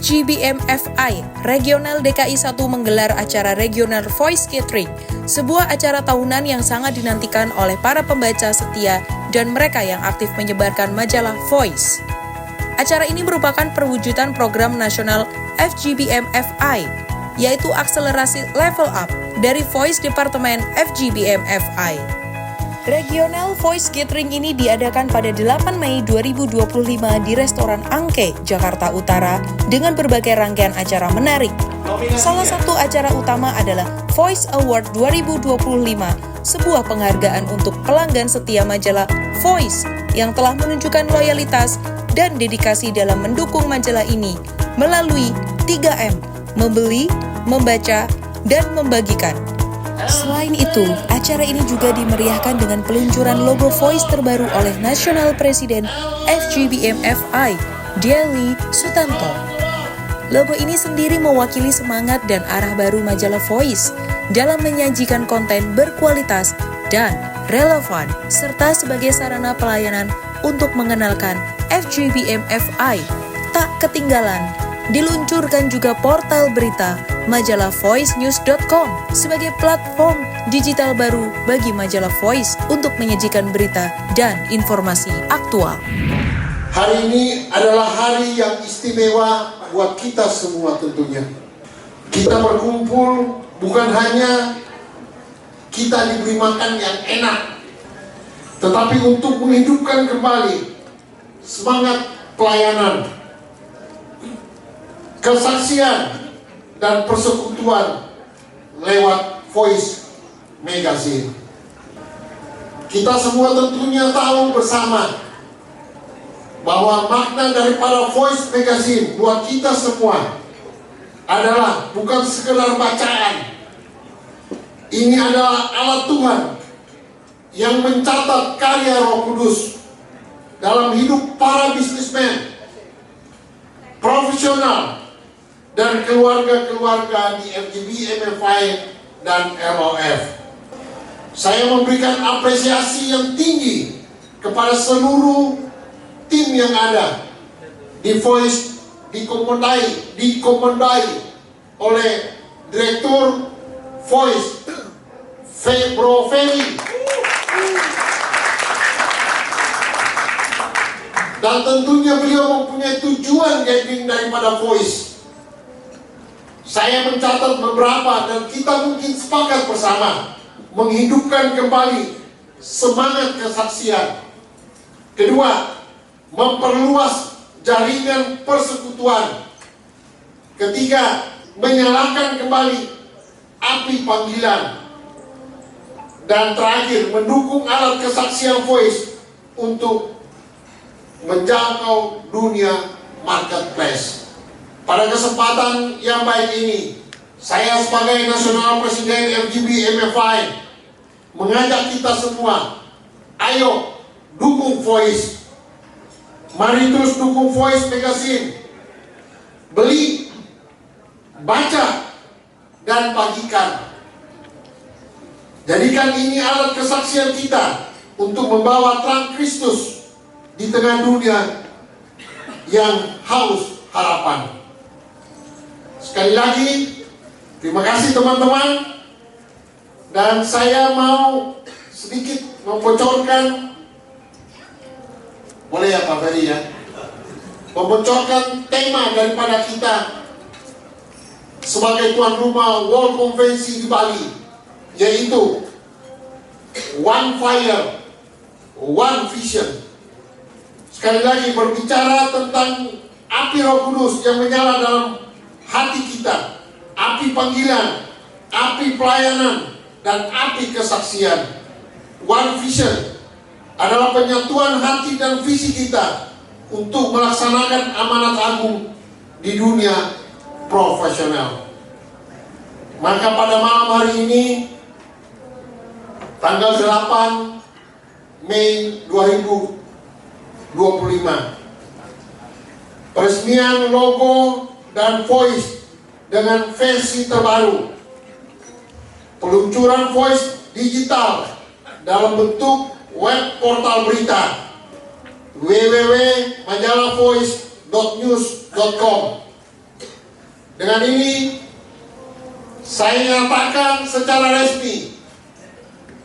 FGBM-FI Regional DKI 1 menggelar acara Regional Voice Gathering, sebuah acara tahunan yang sangat dinantikan oleh para pembaca setia dan mereka yang aktif menyebarkan majalah Voice. Acara ini merupakan perwujudan program nasional FGBM-FI, yaitu akselerasi level up dari Voice Departemen FGBM-FI. Regional Voice Gathering ini diadakan pada 8 Mei 2025 di Restoran Angke, Jakarta Utara dengan berbagai rangkaian acara menarik. Salah satu acara utama adalah Voice Award 2025, sebuah penghargaan untuk pelanggan setia majalah Voice yang telah menunjukkan loyalitas dan dedikasi dalam mendukung majalah ini melalui 3M, membeli, membaca, dan membagikan. Selain itu, acara ini juga dimeriahkan dengan peluncuran logo Voice terbaru oleh Nasional Presiden FGBM-FI, Deli Sutanto. Logo ini sendiri mewakili semangat dan arah baru majalah Voice dalam menyajikan konten berkualitas dan relevan, serta sebagai sarana pelayanan untuk mengenalkan FGBM-FI. Tak ketinggalan, diluncurkan juga portal berita majalah voicenews.com sebagai platform digital baru bagi majalah Voice untuk menyajikan berita dan informasi aktual. Hari ini adalah hari yang istimewa buat kita semua tentunya. Kita berkumpul bukan hanya kita diberi makan yang enak, tetapi untuk menghidupkan kembali semangat pelayanan, kesaksian, dan persekutuan lewat Voice Magazine. Kita semua tentunya tahu bersama bahwa makna daripada Voice Magazine buat kita semua adalah bukan sekedar bacaan. Ini adalah alat Tuhan yang mencatat karya Roh Kudus dalam hidup para bisnismen, profesional, dan keluarga-keluarga di FGBM-FI dan LOF. Saya memberikan apresiasi yang tinggi kepada seluruh tim yang ada di Voice, dikomandai oleh Direktur Voice, Bro Ferry. Dan tentunya beliau mempunyai tujuan gathering daripada Voice. Saya mencatat beberapa dan kita mungkin sepakat bersama menghidupkan kembali semangat kesaksian. Kedua, memperluas jaringan persekutuan. Ketiga, menyalakan kembali api panggilan. Dan terakhir, mendukung alat kesaksian Voice untuk menjangkau dunia marketplace. Pada kesempatan yang baik ini, saya sebagai Nasional Presiden FGBM-FI mengajak kita semua, ayo dukung Voice. Mari terus dukung Voice Magazine. Beli, baca, dan bagikan. Jadikan ini alat kesaksian kita untuk membawa terang Kristus di tengah dunia yang haus harapan. Sekali lagi, terima kasih teman-teman. Dan saya mau sedikit membocorkan, boleh ya Pak Ferry ya, membocorkan tema daripada kita sebagai tuan rumah World Convention di Bali, yaitu One Fire, One Vision. Sekali lagi berbicara tentang api Roh Kudus yang menyala dalam hati kita, api panggilan, api pelayanan, dan api kesaksian. One Vision adalah penyatuan hati dan visi kita untuk melaksanakan amanat agung di dunia profesional. Maka pada malam hari ini, tanggal 8 Mei 2025, peresmian logo dan Voice dengan versi terbaru, peluncuran Voice digital dalam bentuk web portal berita www.majalahvoice.news.com. Dengan ini saya nyatakan secara resmi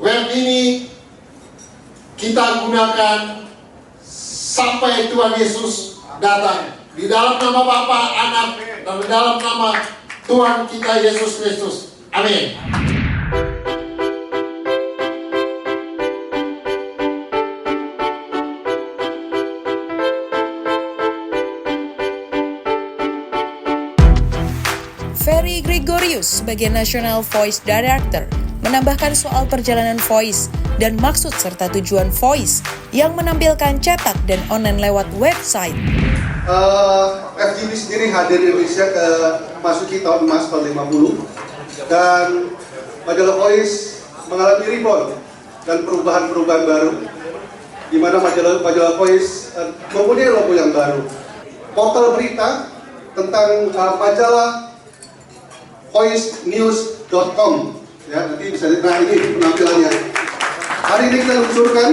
web ini kita gunakan sampai Tuhan Yesus datang, di dalam nama Bapa, Anak, dan di dalam nama Tuhan kita Yesus Kristus. Amin. Ferry Gregorius sebagai National Voice Director menambahkan soal perjalanan Voice dan maksud serta tujuan Voice yang menampilkan cetak dan online lewat website. FGB sendiri hadir di Indonesia ke masuki tahun emas tahun 50 dan majalah Voice mengalami rebound dan perubahan-perubahan baru di mana majalah Voice mempunyai logo yang baru. Portal berita tentang majalah voicenews.com ya, nanti bisa lihat. Nah, ini penampilannya. Hari ini kita luncurkan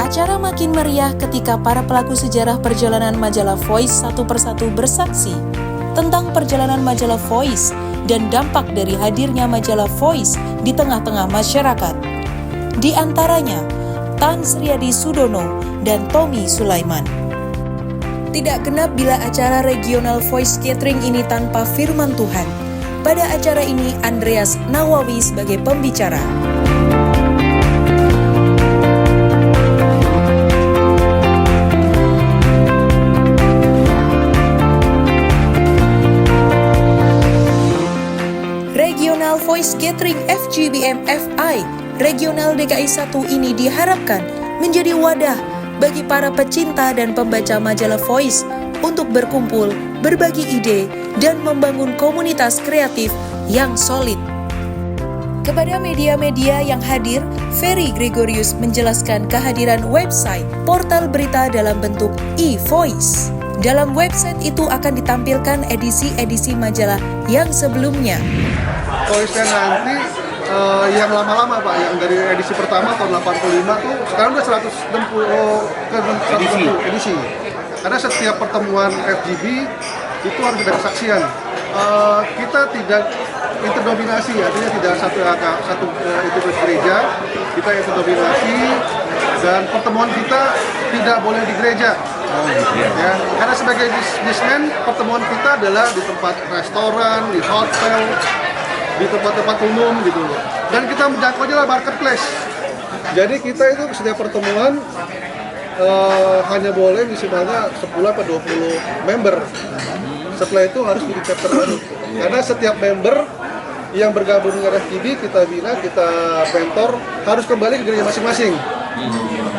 acara makin meriah ketika para pelaku sejarah perjalanan majalah Voice satu persatu bersaksi tentang perjalanan majalah Voice dan dampak dari hadirnya majalah Voice di tengah-tengah masyarakat. Di antaranya Tan Sriadi Sudono dan Tommy Sulaiman. Tidak genap bila acara regional Voice Gathering ini tanpa firman Tuhan. Pada acara ini Andreas Nawawi sebagai pembicara. Regional Voice Gathering FGBM FI Regional DKI 1 ini diharapkan menjadi wadah bagi para pecinta dan pembaca majalah Voice untuk berkumpul, berbagi ide, dan membangun komunitas kreatif yang solid. Kepada media-media yang hadir, Ferry Gregorius menjelaskan kehadiran website portal berita dalam bentuk e-voice. Dalam website itu akan ditampilkan edisi-edisi majalah yang sebelumnya. Voice-nya nanti yang lama-lama Pak, yang dari edisi pertama tahun 85 tuh sekarang udah 160 edisi. Karena setiap pertemuan FGB itu harus ada kesaksian. Kita tidak interdominasi, artinya tidak satu itu gereja, kita interdominasi dan pertemuan kita tidak boleh di gereja. Ya, karena sebagai bisnismen pertemuan kita adalah di tempat restoran, di hotel, di tempat-tempat umum gitu loh. Dan kita menjangkau aja lah marketplace. Jadi kita itu setiap pertemuan hanya boleh misalnya 10 atau 20 member. Setelah itu harus bikin chapter baru. Karena setiap member yang bergabung dengan FGB kita bina, kita mentor harus kembali ke gereja masing-masing.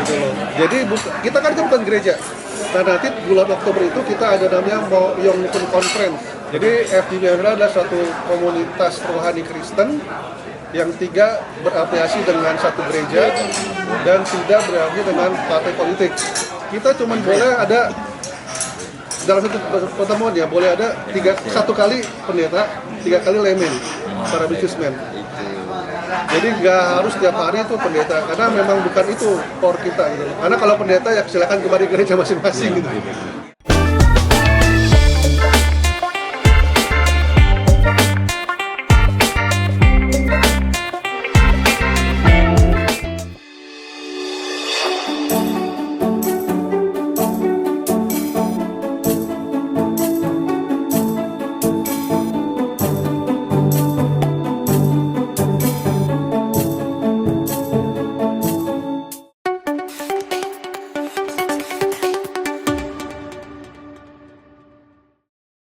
Gitu loh. Jadi kita kan bukan gereja. Nah nanti bulan Oktober itu kita ada namanya Yom Kippur Conference. Jadi FGB adalah suatu komunitas rohani Kristen yang tidak berafiliasi dengan satu gereja dan tidak berafiliasi dengan partai politik. Kita cuma boleh ada dalam satu pertemuan ya boleh ada satu kali pendeta, 3 kali layman, para businessman. Jadi nggak harus setiap hari itu pendeta, karena memang bukan itu core kita gitu. Karena kalau pendeta ya silakan kembali ke gereja masing-masing gitu.